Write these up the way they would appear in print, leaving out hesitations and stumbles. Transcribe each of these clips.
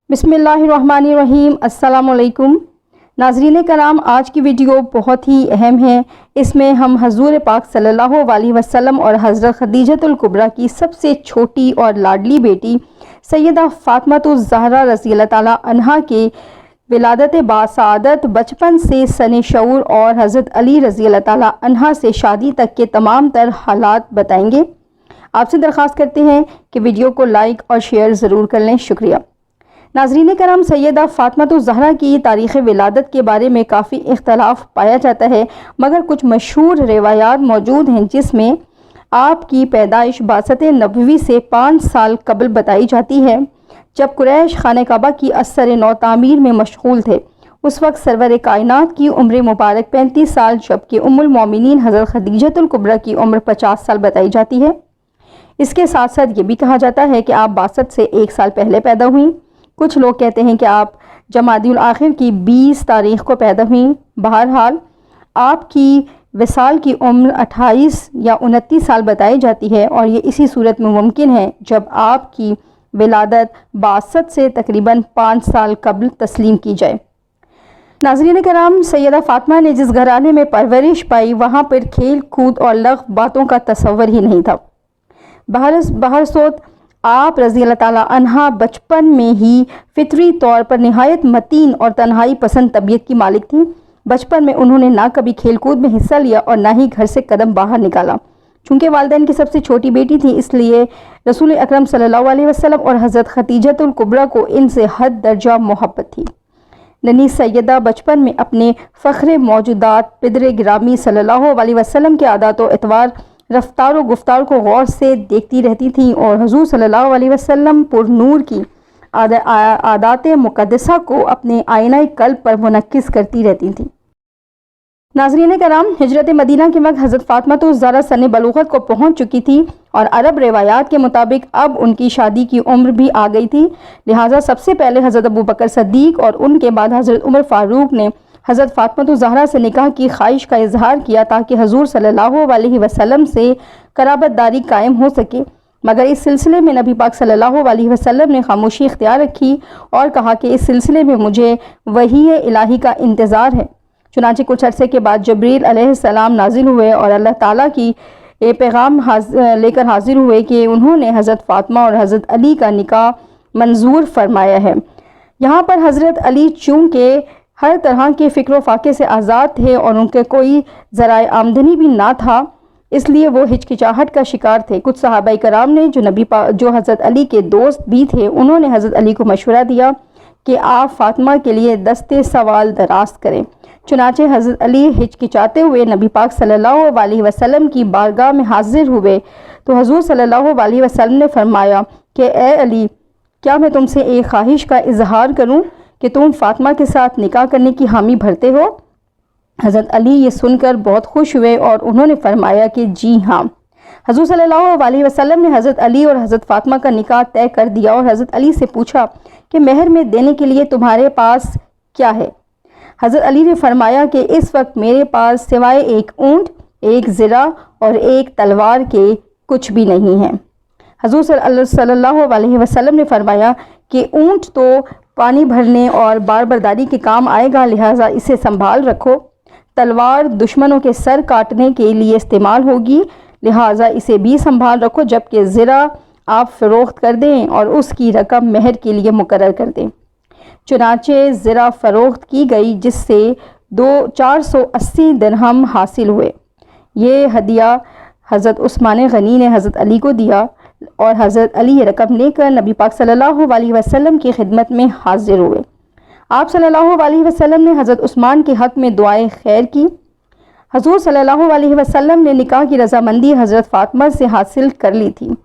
बिस्मिल्लाहिर्रहमानिर्रहीम। अस्सलाम वालेकुम नाज़रीन कराम, आज की वीडियो बहुत ही अहम है। इसमें हम हज़ूर पाक सल्लल्लाहु अलैहि वसल्लम और हज़रत खदीजतुल कुबरा की सबसे छोटी और लाडली बेटी सैयदा फ़ातिमातुज़ ज़हरा रज़ी अल्लाह ताला अन्हा के विलादत बासआदत, बचपन से सने शऊर और हज़रत अली रज़ी अल्लाह ताला अन्हा से शादी तक के तमाम तर हालात बताएंगे। आपसे दरख्वास्त करते हैं कि वीडियो को लाइक और शेयर ज़रूर कर लें। शुक्रिया। नाज़रीन कराम, सैयदा फ़ातिमातुज़ ज़हरा की तारीख़ विलादत के बारे में काफ़ी इख्तलाफ पाया जाता है, मगर कुछ मशहूर रिवायात मौजूद हैं जिसमें आपकी पैदाइश बासत नबवी से 5 साल कबल बताई जाती है। जब कुरैश खाने काबा की असर नौ तामीर में मशगूल थे, उस वक्त सरवर कायनात की उम्र मुबारक 35 साल, जबकि उम्मुल मोमिनीन हज़रत खदीजतुल कुबरा की उम्र 50 साल बताई जाती है। इसके साथ साथ ये भी कहा जाता है कि आप बासत से 1 साल पहले पैदा हुई। कुछ लोग कहते हैं कि आप जमादियुल आखिर की 20 तारीख को पैदा हुई। बहरहाल आपकी विसाल की उम्र 28 या 29 साल बताई जाती है, और ये इसी सूरत में मुमकिन है जब आपकी विलादत बासत से तकरीबन 5 साल कबल तस्लीम की जाए। नाज़रीन कराम, सैयदा फ़ातिमा ने जिस घराने में परवरिश पाई, वहाँ पर खेल कूद और लग़्व बातों का तसव्वुर ही नहीं था। बहरसोत आप रज़ी अल्लाह ताला अन्हा बचपन में ही फितरी तौर पर निहायत मतीन और तन्हाई पसंद तबीयत की मालिक थी। बचपन में उन्होंने ना कभी खेल कूद में हिस्सा लिया और ना ही घर से कदम बाहर निकाला। चूँकि वालिदैन की सबसे छोटी बेटी थी, इसलिए रसूल अकरम सल्लल्लाहु अलैहि वसल्लम और हज़रत खदीजतुल कुबरा को इनसे हद दर्जा मोहब्बत थी। नन्ही सैयदा बचपन में अपने फ़ख्र मौजूदात पिदर गिरामी सल्लल्लाहु अलैहि वसल्लम के आदात व एतवार, रफ्तार व गुफ्तार को गौर से देखती रहती थीं और हुज़ूर सल्लल्लाहु अलैहि वसल्लम पुर नूर की आदात मुक़द्दसा को अपने आईना कल्ब पर मुनक्किस करती रहती थीं। नाज़रीन कराम, हिजरत मदीना के वक्त हज़रत फ़ातिमातुज़ ज़हरा सन्ने बलूग़त को पहुँच चुकी थी और अरब रिवायात के मुताबिक अब उनकी शादी की उम्र भी आ गई थी। लिहाजा सबसे पहले हज़रत अबू बकर सद्दीक़ और उनके बाद हज़रत उमर फ़ारूक ने हज़रत फ़ातिमातुज़ ज़हरा से निकाह की ख्वाहिश का इजहार किया ताकि हज़ूर सल्लल्लाहु अलैहि वसल्लम से कराबतदारी कायम हो सके। मगर इस सिलसिले में नबी पाक सल्लल्लाहु अलैहि वसल्लम ने खामोशी इख्तियार रखी और कहा कि इस सिलसिले में मुझे वही इलाही का इंतज़ार है। चुनांचे कुछ अरसे के बाद जबरील अलैहिस्सलाम नाजिल हुए और अल्लाह ताला की पैगाम लेकर हाजिर हुए कि उन्होंने हज़रत फ़ातिमा और हज़रत अली का निकाह मंजूर फरमाया है। यहाँ पर हज़रत अली चूँकि हर तरह के फ़िक्र फाके से आज़ाद थे और उनके कोई ज़राए आमदनी भी ना था, इसलिए वो हिचकिचाहट का शिकार थे। कुछ सहाबाई कराम ने जो हज़रत अली के दोस्त भी थे, उन्होंने हज़रत अली को मशवरा दिया कि आप फ़ातिमा के लिए दस्ते सवाल दराज करें। चुनाचे हज़रत अली हिचकिचाते हुए नबी पाक सल्लल्लाहु अलैहि वसल्लम की बारगाह में हाजिर हुए तो हुज़ूर सल्लल्लाहु अलैहि वसल्लम ने फरमाया कि ए अली, क्या मैं तुमसे एक ख्वाहिश का इजहार करूं कि तुम फ़ातिमा के साथ निकाह करने की हामी भरते हो? हज़रत अली ये सुनकर बहुत खुश हुए और उन्होंने फरमाया कि जी हाँ। हुज़ूर सल्लल्लाहु अलैहि वसल्लम ने हज़रत अली और हज़रत फ़ातिमा का निकाह तय कर दिया और हज़रत अली से पूछा कि महर में देने के लिए तुम्हारे पास क्या है? हज़रत अली ने फरमाया कि इस वक्त मेरे पास सिवाय एक ऊँट, एक ज़िरा और एक तलवार के कुछ भी नहीं है। हुज़ूर सल्लल्लाहु अलैहि वसल्लम ने फरमाया कि ऊँट तो पानी भरने और बारबरदारी के काम आएगा, लिहाजा इसे संभाल रखो। तलवार दुश्मनों के सर काटने के लिए इस्तेमाल होगी, लिहाजा इसे भी संभाल रखो। जबकि ज़िरा आप फ़रोख्त कर दें और उसकी रकम महर के लिए मुकर्रर कर दें। चुनाचे ज़िरा फ़रोख्त की गई, जिससे 480 दिरहम हासिल हुए। ये हदिया हज़रत उस्मान गनी ने हज़रत अली को दिया और हज़रत अली ये रकम लेकर नबी पाक सल्लल्लाहु अलैहि वसल्लम की खिदमत में हाजिर हुए। आप सल्लल्लाहु अलैहि वसल्लम ने हज़रत उस्मान के हक़ में दुआए खैर की। हुज़ूर सल्लल्लाहु अलैहि वसल्लम ने निकाह की रज़ामंदी हज़रत फ़ातिमा से हासिल कर ली थी,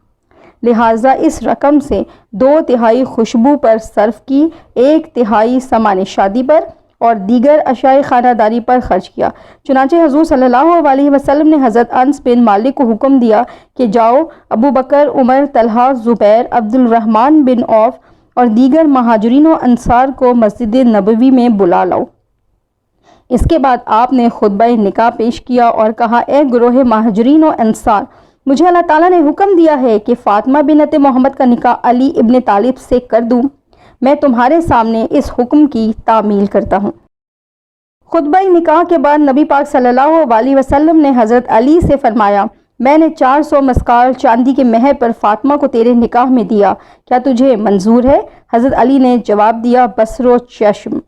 लिहाजा इस रकम से 2/3 खुशबू पर सर्फ की, 1/3 सामान शादी पर और दीगर अशाए खानादारी पर खर्च किया। चुनांचे हुज़ूर सल्लल्लाहु अलैहि वसल्लम ने हज़रत अनस बिन मालिक को हुक्म दिया कि जाओ अबू बकर, उमर, तलहा, ज़ुबैर, अब्दुल रहमान बिन औफ और दीगर महाजरीन व अंसार को मस्जिद नबवी में बुला लाओ। इसके बाद आपने खुतबा निकाह पेश किया और कहा, ए गुरोह महाजरीन व अंसार, मुझे अल्लाह ताला ने हुक्म दिया है कि फ़ातिमा बिनत मोहम्मद का निकाह अली इब्न तालिब से कर दूँ। میں تمہارے سامنے اس حکم کی تعمیل کرتا ہوں۔ خطبہ نکاح کے بعد نبی پاک صلی اللہ علیہ وسلم نے حضرت علی سے فرمایا، میں نے 400 مسکال چاندی کے مہر پر فاطمہ کو تیرے نکاح میں دیا، کیا تجھے منظور ہے؟ حضرت علی نے جواب دیا، بصر و چشم۔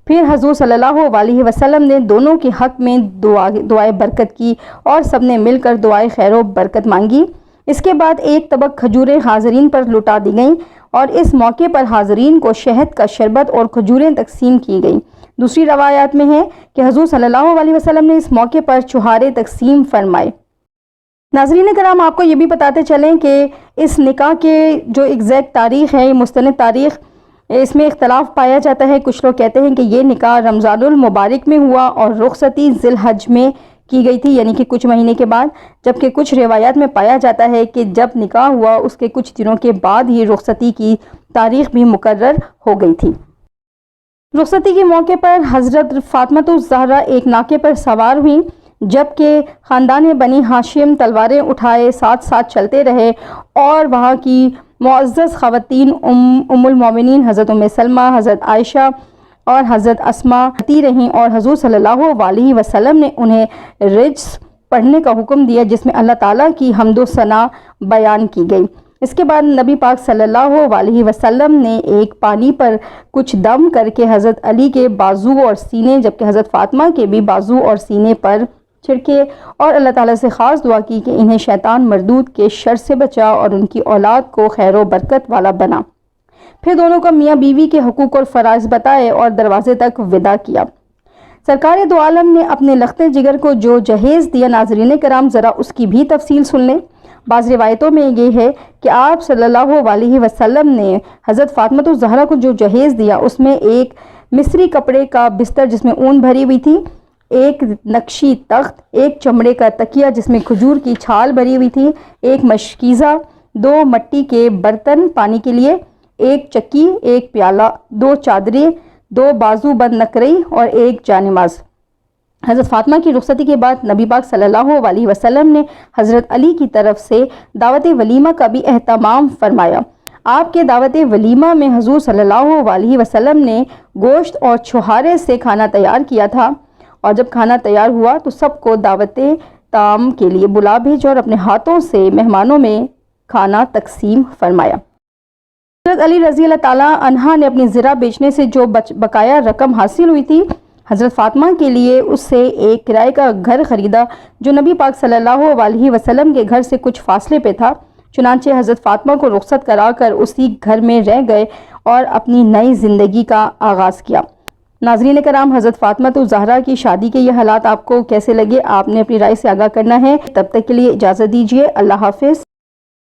پھر حضور صلی اللہ علیہ وسلم نے دونوں کے حق میں دعائے برکت کی اور سب نے مل کر دعائے خیر و برکت مانگی۔ اس کے بعد ایک طبق کھجوریں حاضرین پر لٹا دی گئیں اور اس موقع پر حاضرین کو شہد کا شربت اور کھجوریں تقسیم کی گئیں۔ دوسری روایات میں ہے کہ حضور صلی اللہ علیہ وسلم نے اس موقع پر چھہارے تقسیم فرمائے۔ ناظرین کرام، آپ کو یہ بھی بتاتے چلیں کہ اس نکاح کے جو ایگزیکٹ تاریخ ہے، مستند تاریخ، اس میں اختلاف پایا جاتا ہے۔ کچھ لوگ کہتے ہیں کہ یہ نکاح رمضان المبارک میں ہوا اور رخصتی ذی الحج میں کی گئی تھی، یعنی کہ کچھ مہینے کے بعد، جبکہ کچھ روایات میں پایا جاتا ہے کہ جب نکاح ہوا اس کے کچھ دنوں کے بعد ہی رخصتی کی تاریخ بھی مقرر ہو گئی تھی۔ رخصتی کے موقع پر حضرت فاطمہ الزہرا ایک ناقے پر سوار ہوئیں، جبکہ خاندان بنی ہاشم تلواریں اٹھائے ساتھ ساتھ چلتے رہے اور وہاں کی معزز خواتین ام المومنین حضرت ام سلمہ، حضرت عائشہ اور حضرت اسماء آتی رہیں، اور حضور صلی اللہ علیہ وسلم نے انہیں رجز پڑھنے کا حکم دیا جس میں اللہ تعالیٰ کی حمد و ثنا بیان کی گئی۔ اس کے بعد نبی پاک صلی اللہ علیہ وسلم نے ایک پانی پر کچھ دم کر کے حضرت علی کے بازو اور سینے، جبکہ حضرت فاطمہ کے بھی بازو اور سینے پر چھڑکے اور اللہ تعالیٰ سے خاص دعا کی کہ انہیں شیطان مردود کے شر سے بچا اور ان کی اولاد کو خیر و برکت والا بنا۔ پھر دونوں کا میاں بیوی کے حقوق اور فرائض بتائے اور دروازے تک وداع کیا۔ سرکار دو عالم نے اپنے لخت جگر کو جو جہیز دیا، ناظرین کرام ذرا اس کی بھی تفصیل سن لیں۔ بعض روایتوں میں یہ ہے کہ آپ صلی اللہ علیہ وسلم نے حضرت فاطمہ الزہرا کو جو جہیز دیا اس میں ایک مصری کپڑے کا بستر جس میں اون بھری ہوئی تھی، ایک نقشی تخت، ایک چمڑے کا تکیہ جس میں کھجور کی چھال بھری ہوئی تھی، ایک مشکیزہ، 2 مٹی کے برتن پانی کے لیے، ایک چکی، ایک پیالہ، 2 چادریں، 2 بازو بند نقرئی اور ایک جانماز۔ حضرت فاطمہ کی رخصتی کے بعد نبی پاک صلی اللہ علیہ وسلم نے حضرت علی کی طرف سے دعوت ولیمہ کا بھی اہتمام فرمایا۔ آپ کے دعوت ولیمہ میں حضور صلی اللہ علیہ وسلم نے گوشت اور چھہارے سے کھانا تیار کیا تھا، اور جب کھانا تیار ہوا تو سب کو دعوت طعام کے لیے بلا بھیجا اور اپنے ہاتھوں سے مہمانوں میں کھانا تقسیم فرمایا۔ حضرت علی رضی اللہ تعالیٰ عنہ نے اپنی زرع بیچنے سے جو بقایا رقم حاصل ہوئی تھی، حضرت فاطمہ کے لیے اس سے ایک کرائے کا گھر خریدا جو نبی پاک صلی اللہ علیہ وسلم کے گھر سے کچھ فاصلے پہ تھا۔ چنانچہ حضرت فاطمہ کو رخصت کرا کر اسی گھر میں رہ گئے اور اپنی نئی زندگی کا آغاز کیا۔ ناظرین کرام، حضرت فاطمہ الزہرا کی شادی کے یہ حالات آپ کو کیسے لگے؟ آپ نے اپنی رائے سے آگاہ کرنا ہے۔ تب تک کے لیے اجازت دیجیے، اللہ حافظ۔